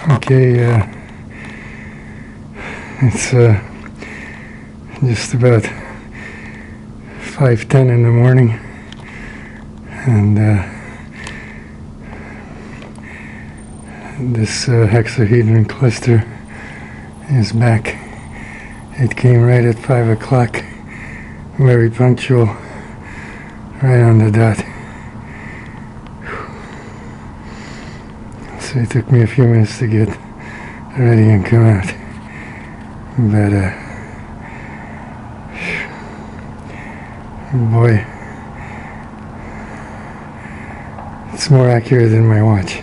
Okay, it's just about 5:10 in the morning, and this hexahedron cluster is back. It came right at 5 o'clock, very punctual, right on the dot. So it took me a few minutes to get ready and come out, but boy, it's more accurate than my watch.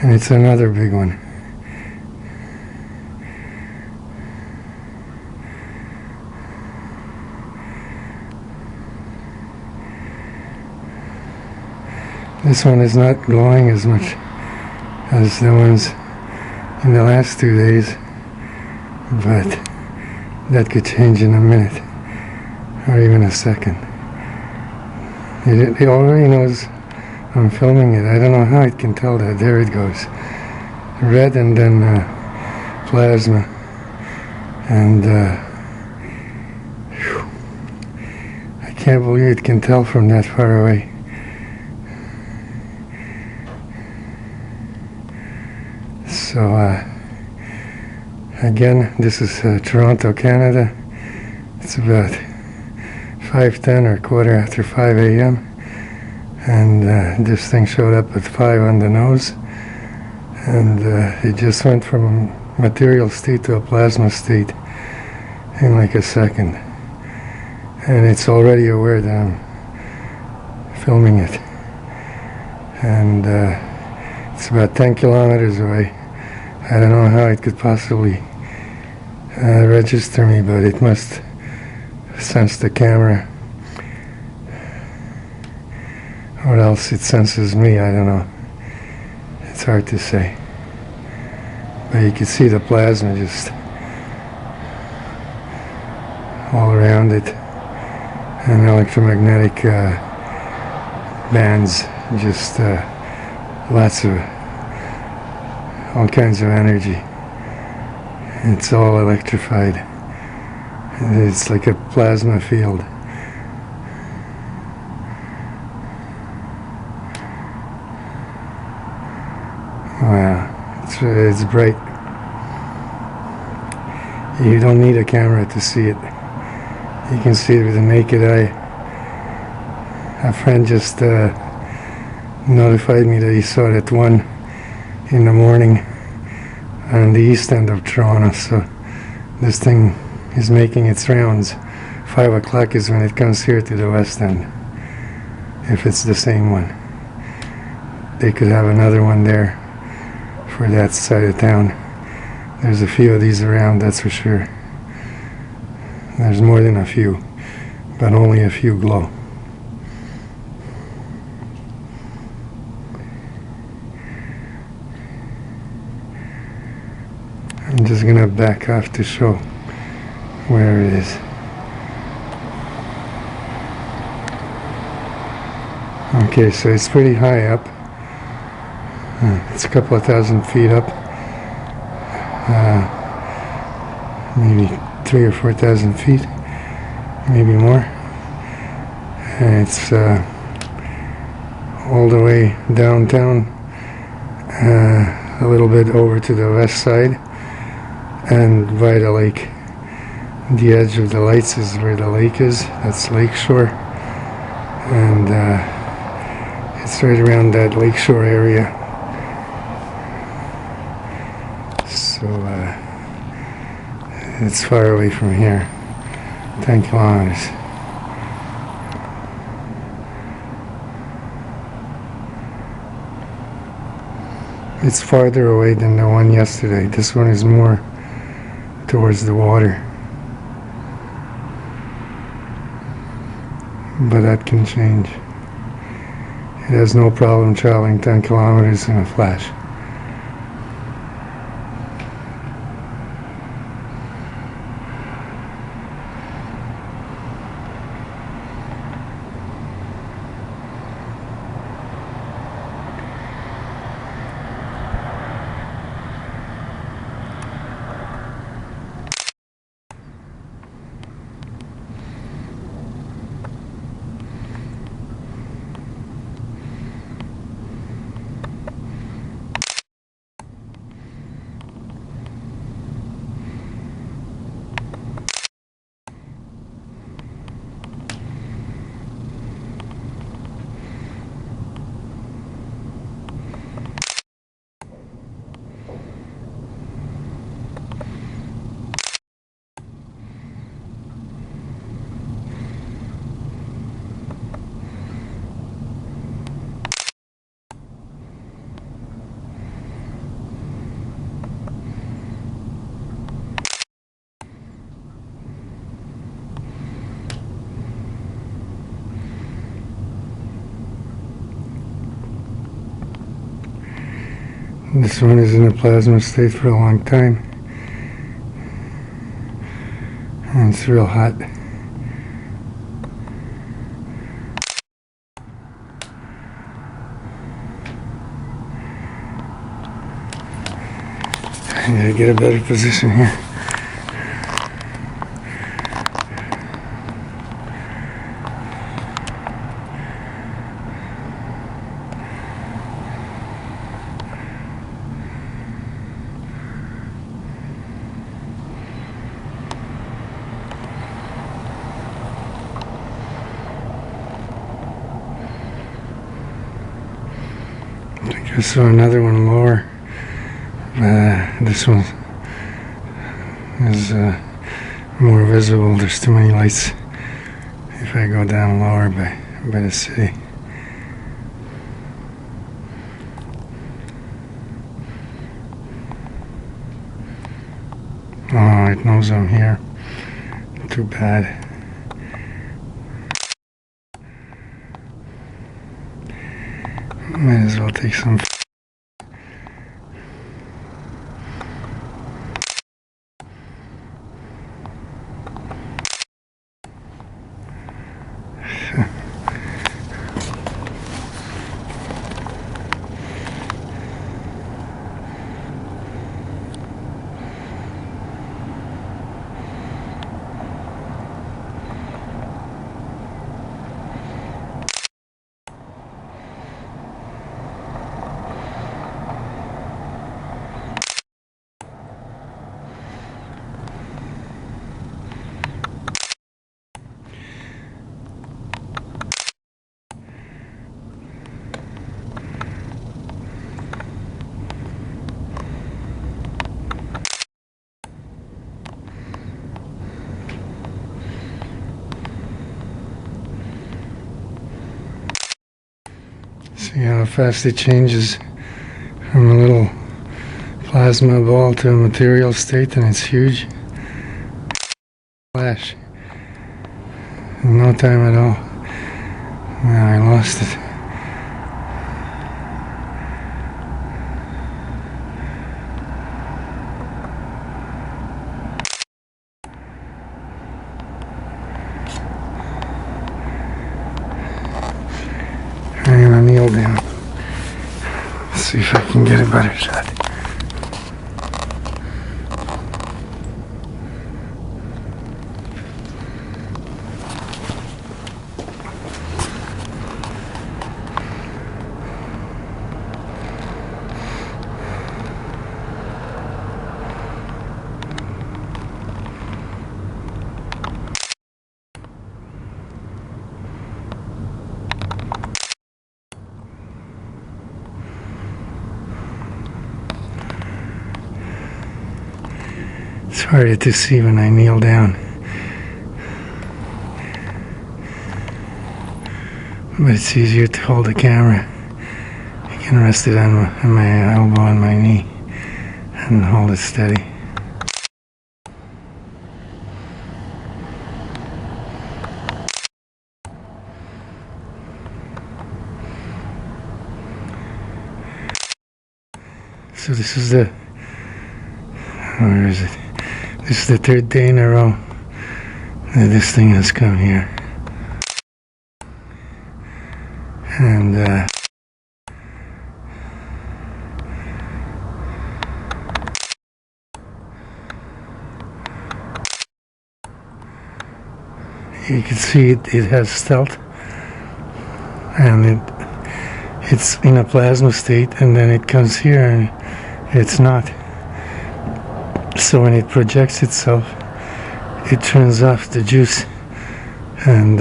And it's another big one. This one is not glowing as much as the ones in the last 2 days, but that could change in a minute or even a second. It already knows I'm filming it. I don't know how it can tell that. There it goes. Red and then plasma. And I can't believe it can tell from that far away. So again, this is Toronto, Canada. It's about 5:10 or quarter after 5 a.m. and this thing showed up at 5 on the nose, and it just went from a material state to a plasma state in like a second, and it's already aware that I'm filming it, and it's about 10 kilometers away. I don't know how it could possibly register me, but it must sense the camera, or else it senses me. I don't know. It's hard to say. But you can see the plasma just all around it, and electromagnetic bands, just lots of all kinds of energy. It's all electrified. It's like a plasma field. Wow, it's bright. You don't need a camera to see it. You can see it with the naked eye. A friend just notified me that he saw it at 1 in the morning on the east end of Toronto, so this thing is making its rounds. 5 o'clock is when it comes here to the west end, if it's the same one. They could have another one there for that side of town. There's a few of these around, that's for sure. There's more than a few, but only a few glow. I'm just gonna back off to show where it is. Okay, so it's pretty high up. It's a couple of thousand feet up. Maybe 3,000 or 4,000 feet, maybe more. And it's all the way downtown, a little bit over to the west side, and by the lake. The edge of the lights is where the lake is. That's lakeshore, and it's right around that lakeshore area. So it's far away from here, 10 kilometers. It's farther away than the one yesterday. This one is more towards the water, but that can change. It has no problem traveling 10 kilometers in a flash. This one is in a plasma state for a long time, and it's real hot. I gotta get a better position here. I just saw another one lower. This one is more visible. There's too many lights if I go down lower by the city. Oh, it knows I'm here. Too bad. Might as well take some. See how fast it changes from a little plasma ball to a material state, and it's huge. Flash. In no time at all. Now I lost it. I'm gonna kneel down. See if I can get a better shot. It's harder to see when I kneel down, but it's easier to hold the camera. I can rest it on my elbow and my knee and hold it steady. So this is the, where is it? This is the third day in a row that this thing has come here. And you can see it has stealth, and it's in a plasma state, and then it comes here and it's not. So when it projects itself, it turns off the juice, and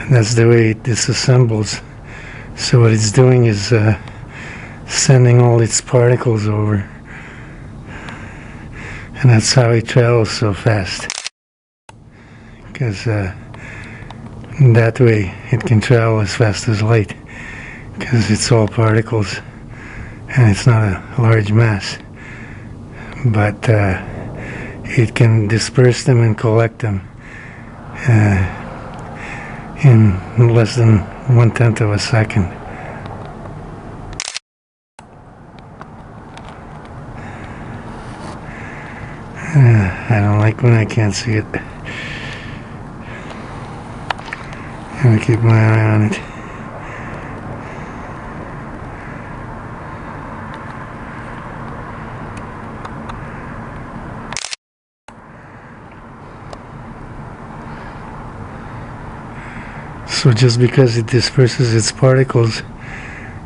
that's the way it disassembles. So what it's doing is sending all its particles over, and that's how it travels so fast, because that way it can travel as fast as light, because it's all particles and it's not a large mass. But it can disperse them and collect them in less than 1/10 of a second. I don't like when I can't see it. Gotta keep my eye on it. So just because it disperses its particles,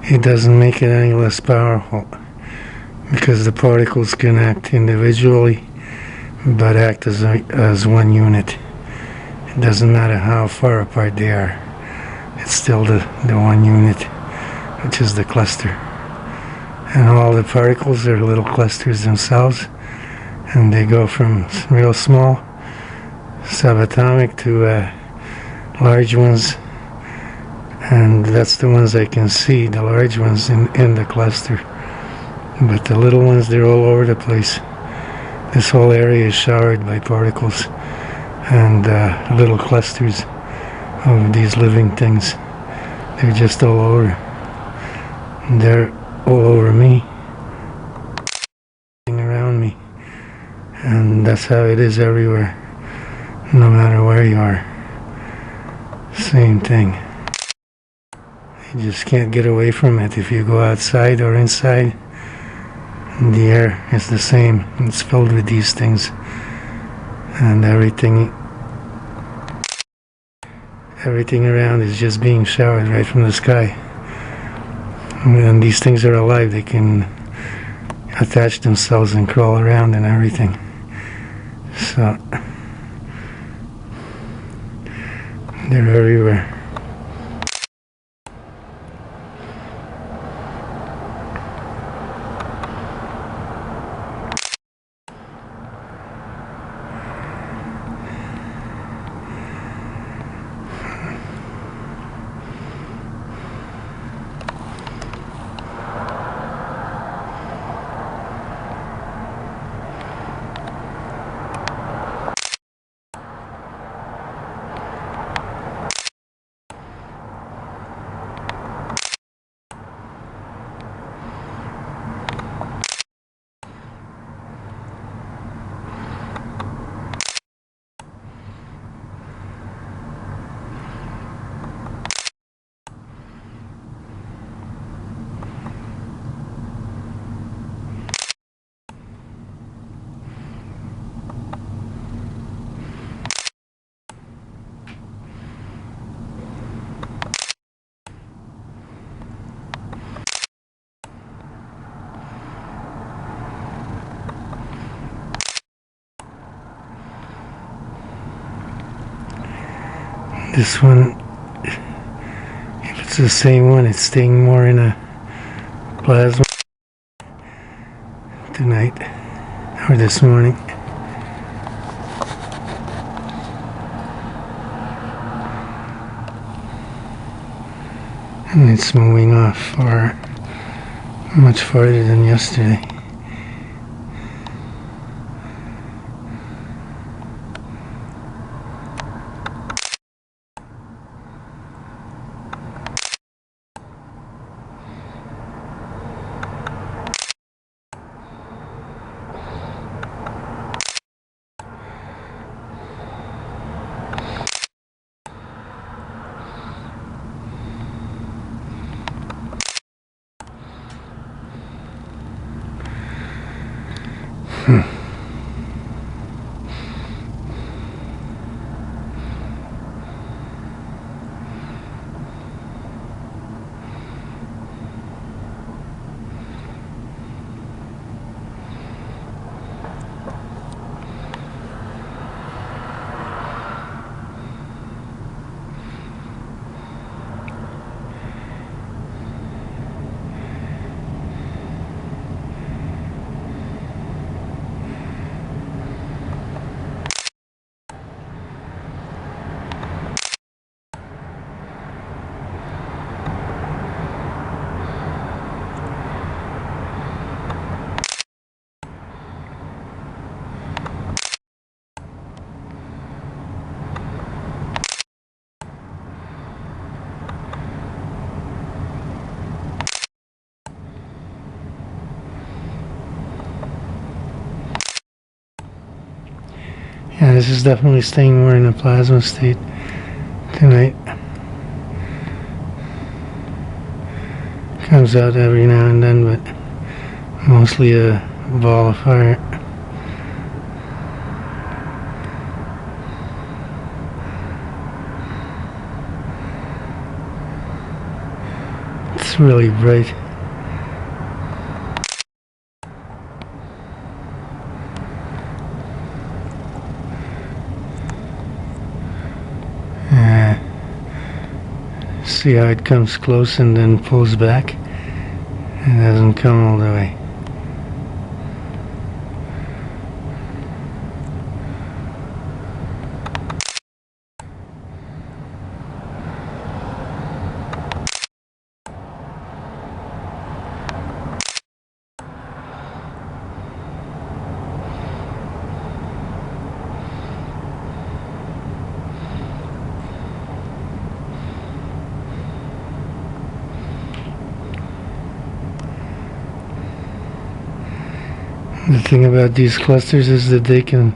it doesn't make it any less powerful, because the particles can act individually but act as one unit. It doesn't matter how far apart they are, it's still the one unit, which is the cluster. And all the particles are little clusters themselves, and they go from real small subatomic to large ones, and that's the ones I can see, the large ones in the cluster. But the little ones, they're all over the place. This whole area is showered by particles and little clusters of these living things. They're just all over. And they're all over me, around me. And that's how it is everywhere, no matter where you are. Same thing. You just can't get away from it if you go outside or inside. The air is the same. It's filled with these things, and everything around is just being showered right from the sky. And these things are alive. They can attach themselves and crawl around and everything. So they're everywhere. This one, if it's the same one, it's staying more in a plasma tonight or this morning. And it's moving off far, much farther than yesterday. Yeah, this is definitely staying more in a plasma state tonight. Comes out every now and then, but mostly a ball of fire. It's really bright. See how it comes close and then pulls back? It doesn't come all the way. The thing about these clusters is that they can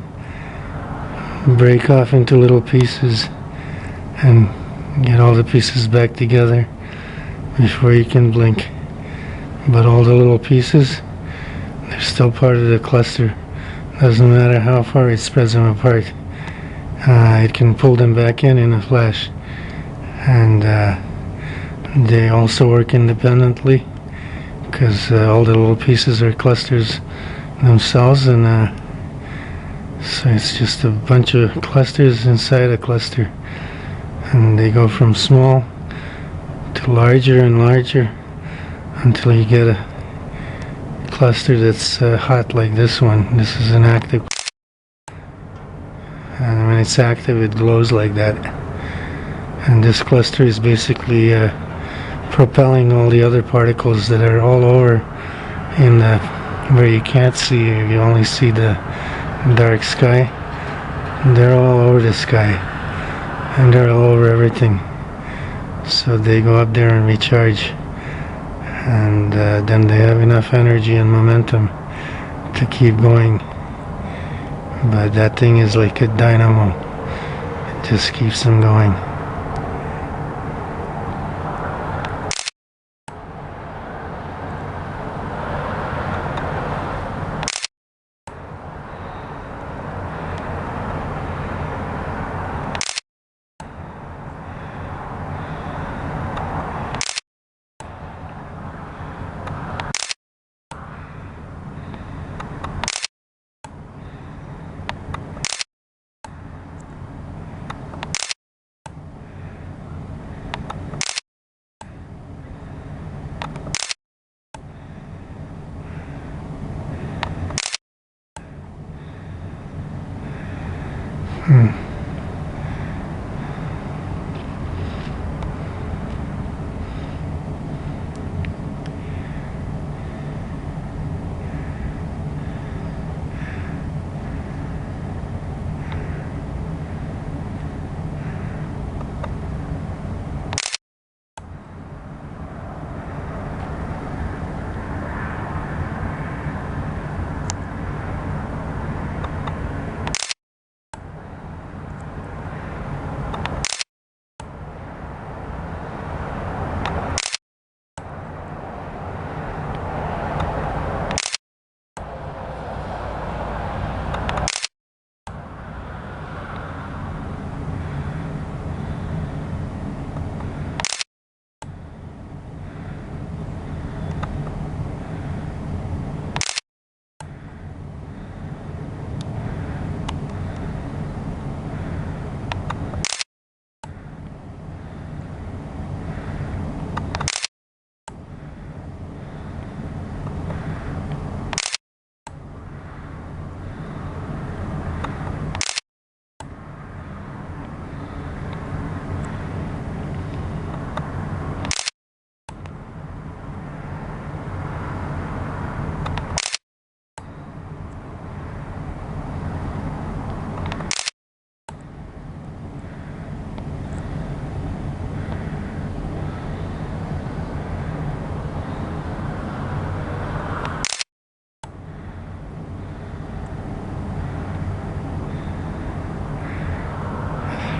break off into little pieces and get all the pieces back together before you can blink. But all the little pieces, they're still part of the cluster. Doesn't matter how far it spreads them apart. It can pull them back in a flash. And they also work independently because all the little pieces are clusters themselves, and so it's just a bunch of clusters inside a cluster, and they go from small to larger and larger until you get a cluster that's hot like this one. This is an active, and when it's active it glows like that, and this cluster is basically propelling all the other particles that are all over in the where you can't see. You only see the dark sky. They're all over the sky, and they're all over everything. So they go up there and recharge, and then they have enough energy and momentum to keep going. But that thing is like a dynamo. It just keeps them going.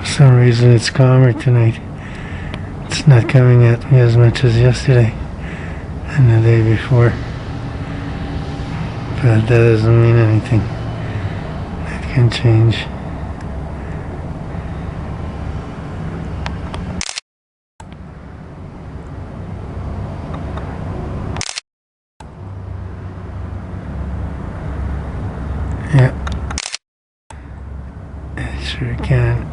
some reason it's calmer tonight. It's not coming at me as much as yesterday and the day before. But that doesn't mean anything. It can change. Yeah, it sure can.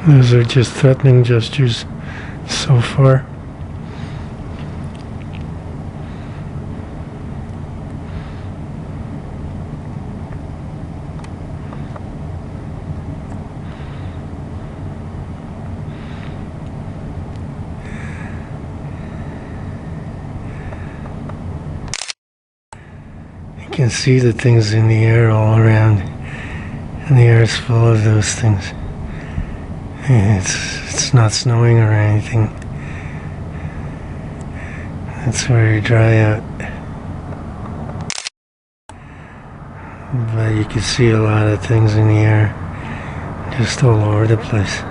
Those are just threatening gestures so far. You can see the things in the air all around, and the air is full of those things. It's not snowing or anything. It's very dry out. But you can see a lot of things in the air, just all over the place.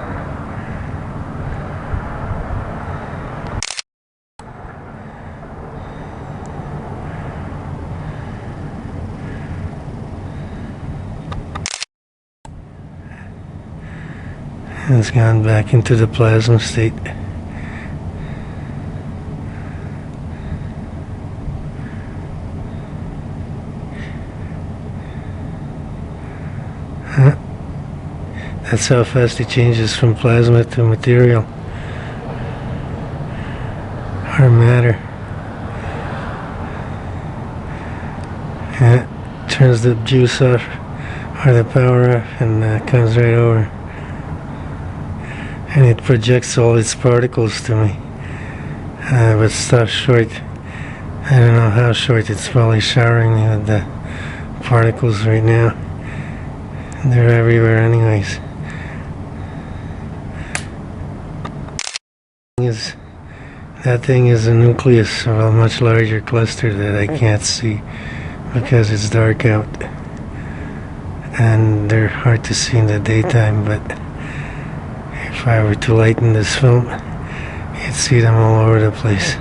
It's gone back into the plasma state. That's how fast it changes from plasma to material or matter. And it turns the juice off or the power off, and comes right over. And it projects all its particles to me. But stops short. I don't know how short. It's probably showering me with the particles right now. They're everywhere anyways. That thing is a nucleus of a much larger cluster that I can't see because it's dark out. And they're hard to see in the daytime, but if I were to lighten this film, you'd see them all over the place.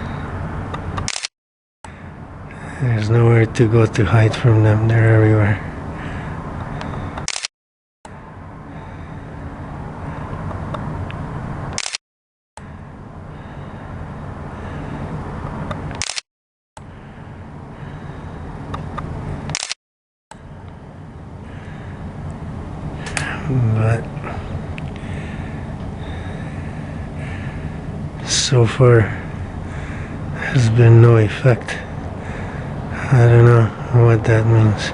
There's nowhere to go to hide from them. They're everywhere. But so far there's been no effect. I don't know what that means.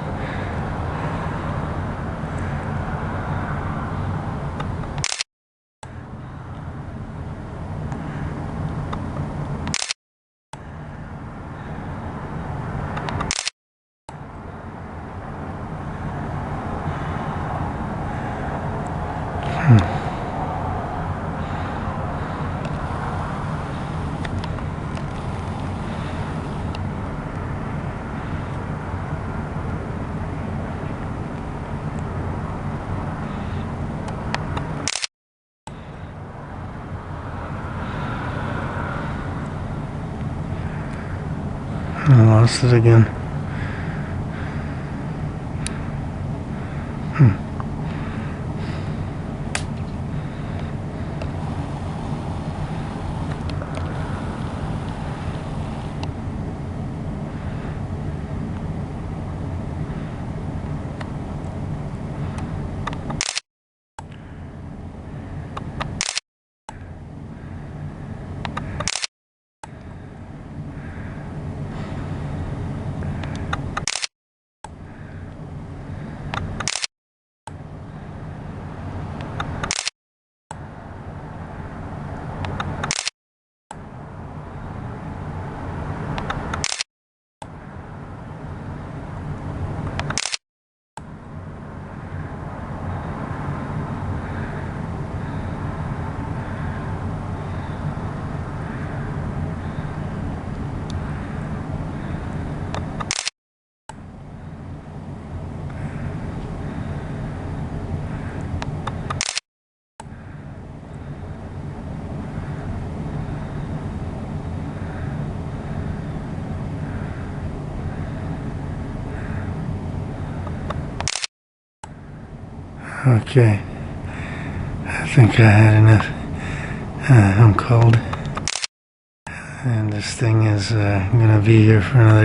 I lost it again. Okay, I think I had enough. I'm cold, and this thing is gonna be here for another.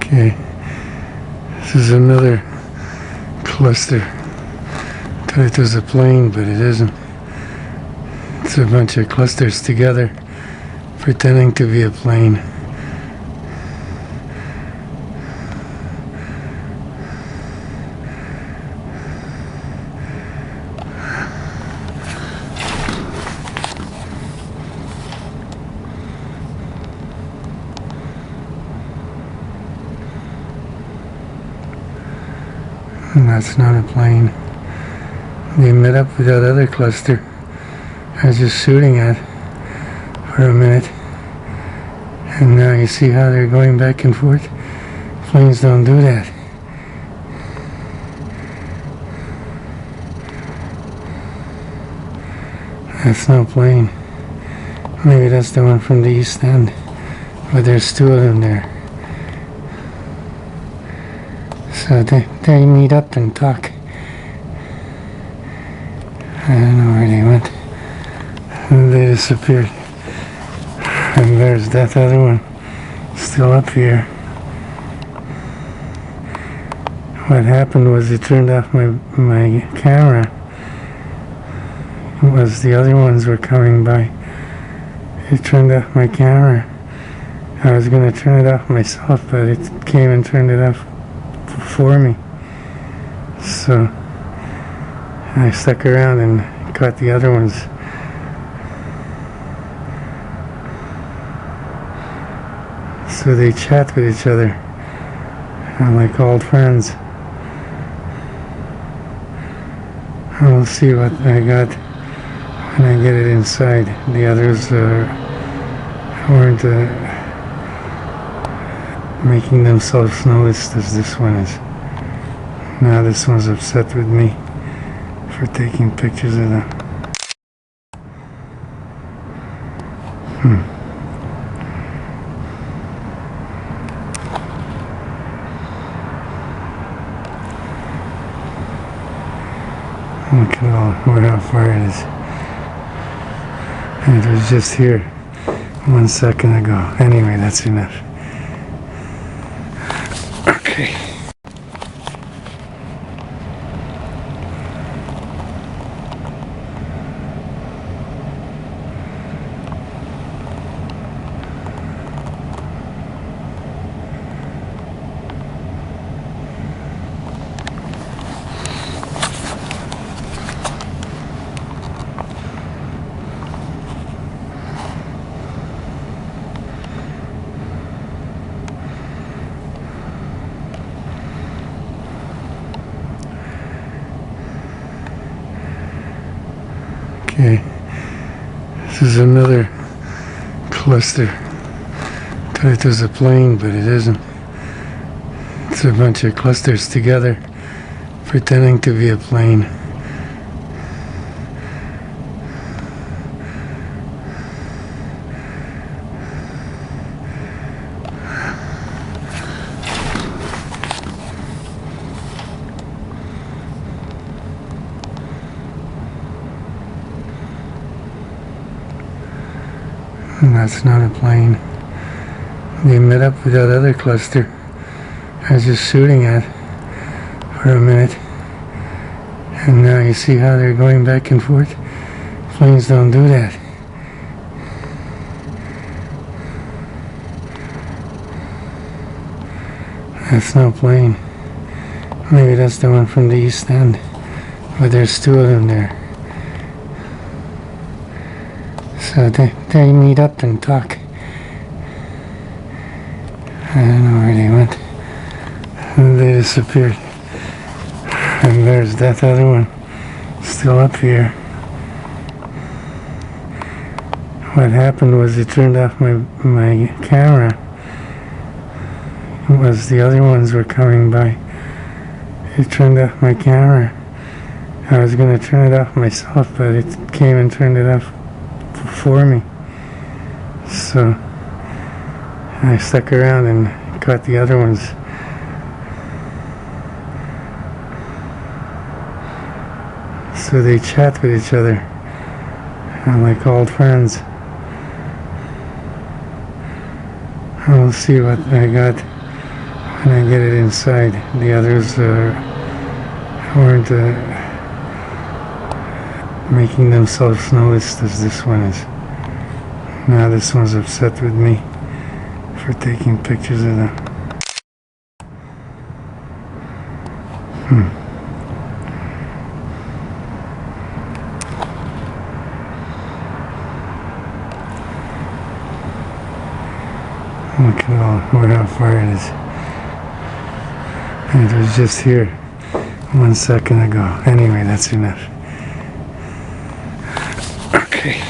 Okay, this is another cluster. I thought it was a plane, but it isn't. It's a bunch of clusters together, pretending to be a plane. And that's not a plane. They met up with that other cluster I was just shooting at for a minute, And now you see how they're going back and forth? Planes don't do that. That's no plane. Maybe that's the one from the east end. But there's two of them there. So they meet up and talk. I don't know where they went. And they disappeared. And there's that other one still up here. What happened was it turned off my camera. It was the other ones were coming by. It turned off my camera. I was going to turn it off myself, but it came and turned it off for me. So I stuck around and caught the other ones. So they chat with each other like old friends. We'll see what I got when I get it inside. The others weren't making themselves noticed as this one is. Now this one's upset with me for taking pictures of them. Look at how far it is. And it was just here 1 second ago. Anyway, that's enough. Okay. Okay, this is another cluster. Thought it was a plane, but it isn't. It's a bunch of clusters together, pretending to be a plane. And that's not a plane. They met up with that other cluster I was just shooting at for a minute. And now you see how they're going back and forth? Planes don't do that. That's no plane. Maybe that's the one from the east end. But there's two of them there. So they meet up and talk. I don't know where they went. And they disappeared. And there's that other one still up here. What happened was it turned off my camera. It was the other ones were coming by. It turned off my camera. I was going to turn it off myself, but it came and turned it off for me. So I stuck around and caught the other ones. So they chat with each other like old friends. We'll see what I got when I get it inside. The others weren't making themselves noticed as this one is. Now this one's upset with me for taking pictures of them. Look at how far it is. And it was just here 1 second ago. Anyway, that's enough. Okay.